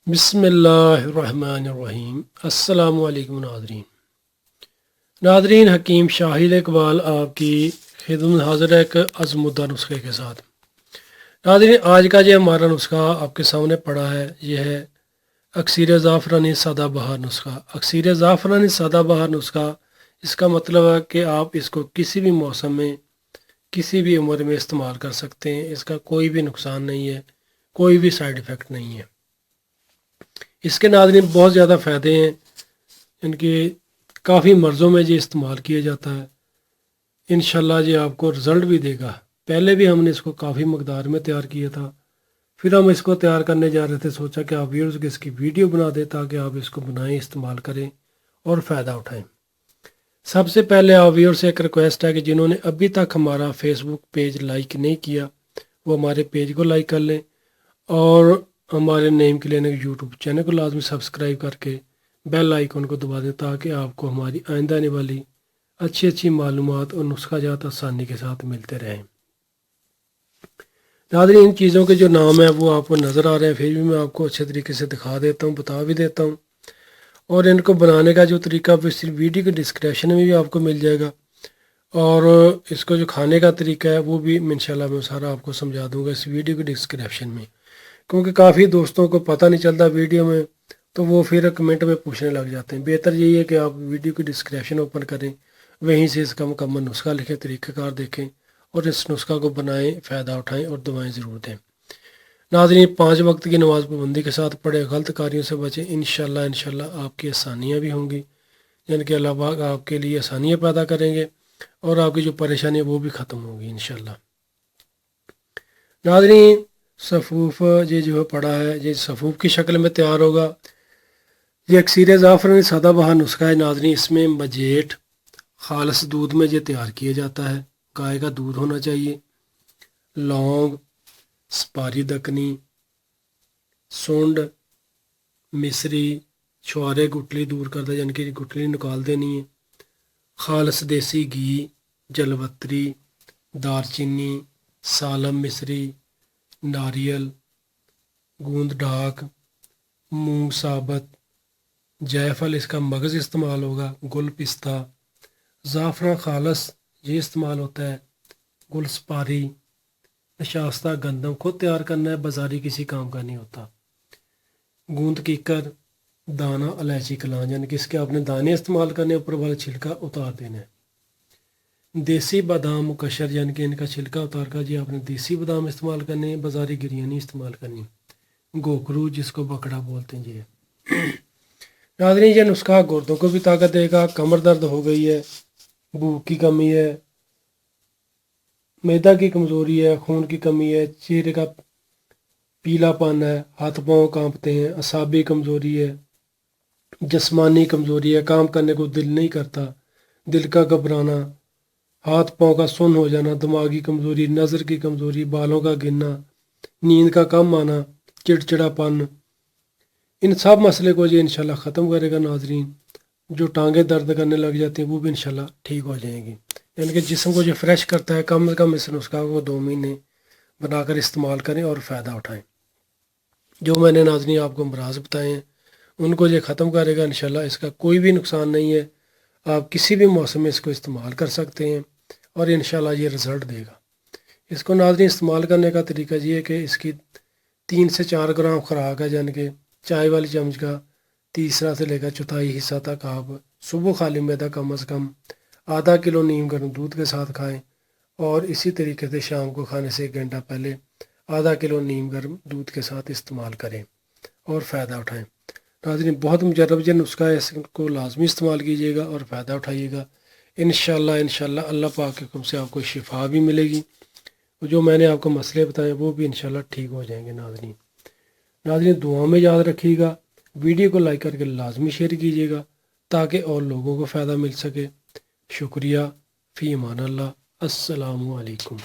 بسم اللہ الرحمن الرحیم۔ السلام علیکم ناظرین، حکیم شاہد اقبال آپ کی خدمت حاضر ہے ایک عظمدہ نسخے کے ساتھ۔ ناظرین، آج کا جو ہمارا نسخہ آپ کے سامنے پڑا ہے یہ ہے اکسیر زعفرانی سادہ بہار نسخہ۔ اکسیر زعفرانی سادہ بہار نسخہ، اس کا مطلب ہے کہ آپ اس کو کسی بھی موسم میں کسی بھی عمر میں استعمال کر سکتے ہیں۔ اس کا کوئی بھی نقصان نہیں ہے، کوئی بھی سائیڈ ایفیکٹ نہیں ہے۔ اس کے ناظرین بہت زیادہ فائدے ہیں، ان کے کافی مرضوں میں یہ استعمال کیا جاتا ہے۔ انشاءاللہ یہ آپ کو رزلٹ بھی دے گا۔ پہلے بھی ہم نے اس کو کافی مقدار میں تیار کیا تھا، پھر ہم اس کو تیار کرنے جا رہے تھے، سوچا کہ آپ ویورز کی اس کی ویڈیو بنا دیں تاکہ آپ اس کو بنائیں، استعمال کریں اور فائدہ اٹھائیں۔ سب سے پہلے آپ ویور سے ایک ریکویسٹ ہے کہ جنہوں نے ابھی تک ہمارا فیس بک پیج لائک نہیں کیا وہ ہمارے پیج کو لائک کر لیں، اور ہمارے نیم کلینک یوٹیوب چینل کو لازمی سبسکرائب کر کے بیل آئیکن کو دبا دیں تاکہ آپ کو ہماری آئندہ آنے والی اچھی معلومات اور نسخہ جات آسانی کے ساتھ ملتے رہیں۔ ناظرین، ان چیزوں کے جو نام ہیں وہ آپ کو نظر آ رہے ہیں، پھر بھی میں آپ کو اچھے طریقے سے دکھا دیتا ہوں، بتا بھی دیتا ہوں، اور ان کو بنانے کا جو طریقہ اس ویڈیو کے ڈسکرپشن میں بھی آپ کو مل جائے گا، اور اس کو جو کھانے کا طریقہ ہے وہ بھی انشاءاللہ میں سارا آپ کو سمجھا دوں گا اس ویڈیو کے ڈسکرپشن میں، کیونکہ کافی دوستوں کو پتہ نہیں چلتا ویڈیو میں، تو وہ پھر کمنٹ میں پوچھنے لگ جاتے ہیں۔ بہتر یہی ہے کہ آپ ویڈیو کی ڈسکرپشن اوپن کریں، وہیں سے اس کا مکمل نسخہ لکھیں، طریقہ کار دیکھیں اور اس نسخہ کو بنائیں، فائدہ اٹھائیں اور دعائیں ضرور دیں۔ ناظرین، 5 وقت کی نماز پابندی کے ساتھ پڑھیں، غلط کاریوں سے بچیں، انشاءاللہ آپ کی آسانیاں بھی ہوں گی، یعنی کہ اللہ پاک آپ کے لیے آسانیاں پیدا کریں گے اور آپ کی جو پریشانی ہے وہ بھی ختم ہوگی انشاءاللہ۔ ناظرین، صفوف یہ جو ہے پڑا ہے، یہ صفوف کی شکل میں تیار ہوگا۔ یہ اکسیر زعفرانی سادہ بہار نسخہ ہے ناظرین، اس میں مجیٹ خالص دودھ میں یہ تیار کیا جاتا ہے، گائے کا دودھ ہونا چاہیے، لونگ، سپاری دکنی، سونڈ، مصری، چھوارے گٹلی دور کر دے، یعنی کہ گٹلی نکال دینی ہے، خالص دیسی گھی، جلوتری، دار چینی، سالم مصری، ناریل، گوند ڈھاک، مونگ ثابت، جائفل اس کا مغز استعمال ہوگا، گل پستہ، زعفران خالص یہ استعمال ہوتا ہے، گل سپاری، نشاستہ گندم خود تیار کرنا ہے، بازاری کسی کام کا نہیں ہوتا، گوند کیکر، دانہ الائچی کلان، یعنی کہ اس کے آپ نے دانے استعمال کرنے، اوپر والا چھلکا اتار دینا ہے، دیسی بادام مکشر، یعنی کہ ان کا چھلکا اتار کر جی آپ نے دیسی بادام استعمال کرنے ہیں، بازاری گریانی استعمال کرنی، گوکرو جس کو بکڑا بولتے ہیں جی۔ ناظرین، یہ نسخہ گردوں کو بھی طاقت دے گا، کمر درد ہو گئی ہے، بھوک کی کمی ہے، معدہ کی کمزوری ہے، خون کی کمی ہے، چہرے کا پیلا پن ہے، ہاتھ پاؤں کانپتے ہیں، اعصابی کمزوری ہے، جسمانی کمزوری ہے، کام کرنے کو دل نہیں کرتا، دل کا گھبرانا، ہاتھ پاؤں کا سن ہو جانا، دماغی کمزوری، نظر کی کمزوری، بالوں کا گرنا، نیند کا کم آنا، چڑچڑا پن، ان سب مسئلے کو یہ انشاءاللہ ختم کرے گا ناظرین۔ جو ٹانگیں درد کرنے لگ جاتی ہیں وہ بھی انشاءاللہ ٹھیک ہو جائیں گی، یعنی کہ جسم کو جو فریش کرتا ہے۔ کم از کم اس نسخہ کو 2 مہینے بنا کر استعمال کریں اور فائدہ اٹھائیں۔ جو میں نے ناظرین آپ کو امراض بتائے ہیں ان کو یہ ختم کرے گا انشاءاللہ، اس کا کوئی بھی نقصان نہیں ہے، آپ کسی بھی موسم میں اس کو استعمال کر سکتے ہیں اور انشاءاللہ یہ رزلٹ دے گا۔ اس کو ناظرین استعمال کرنے کا طریقہ یہ ہے کہ اس کی 3 سے 4 گرام خوراک ہے، یعنی کہ چائے والی چمچ کا تیسرا سے لے کر چوتھائی حصہ تک آپ صبح خالی معدہ کم از کم آدھا کلو نیم گرم دودھ کے ساتھ کھائیں، اور اسی طریقے سے شام کو کھانے سے 1 گھنٹہ پہلے آدھا کلو نیم گرم دودھ کے ساتھ استعمال کریں اور فائدہ اٹھائیں۔ ناظرین، بہت مجرب یہ نسخہ ہے، اس کو لازمی استعمال کیجیے گا اور فائدہ اٹھائیے گا انشاءاللہ اللہ پاک کے حکم سے آپ کو شفا بھی ملے گی، جو میں نے آپ کو مسئلے بتائے وہ بھی انشاءاللہ ٹھیک ہو جائیں گے۔ ناظرین دعاؤں میں یاد رکھیے گا، ویڈیو کو لائک کر کے لازمی شیئر کیجیے گا تاکہ اور لوگوں کو فائدہ مل سکے۔ شکریہ، فی امان اللہ، السلام علیکم۔